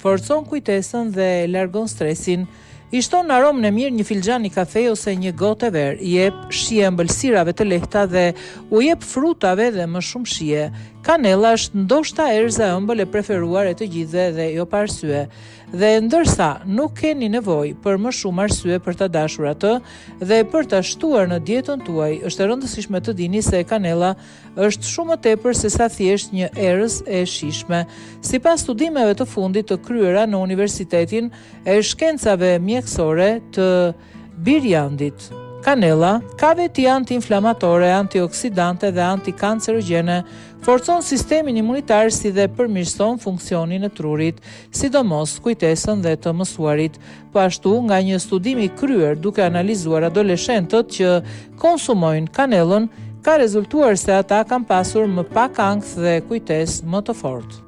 forcon kujtesën dhe largon stresin, i shton aromën e mirë një filxhan i kafe ose një gotë verë, i jep shije ëmbëlsirave të lehta dhe u jep frutave dhe më shumë shije. Kanella është ndoshta erza e ëmbël e preferuar e të gjithëve dhe jo pa arsye. Dhe ndërsa nuk keni nevojë për më shumë arsye për ta dashur atë dhe për ta shtuar në dietën tuaj, është e rëndësishme të dini se kanella është shumë më tepër se sa thjesht një erëz e shijshme. Sipas studimeve të fundit të kryera në Universitetin e Shkencave Mjekësore të Birjandit, kanella ka veti anti-inflamatore, antioksidante dhe antikancerogjene, forcon sistemin imunitar si dhe përmirëson funksionin e trurit, sidomos kujtesën dhe të mësuarit. Po ashtu, nga një studim i kryer duke analizuar adoleshentët që konsumojnë kanellën, ka rezultuar se ata kanë pasur më pak ankth dhe kujtesë më të fortë.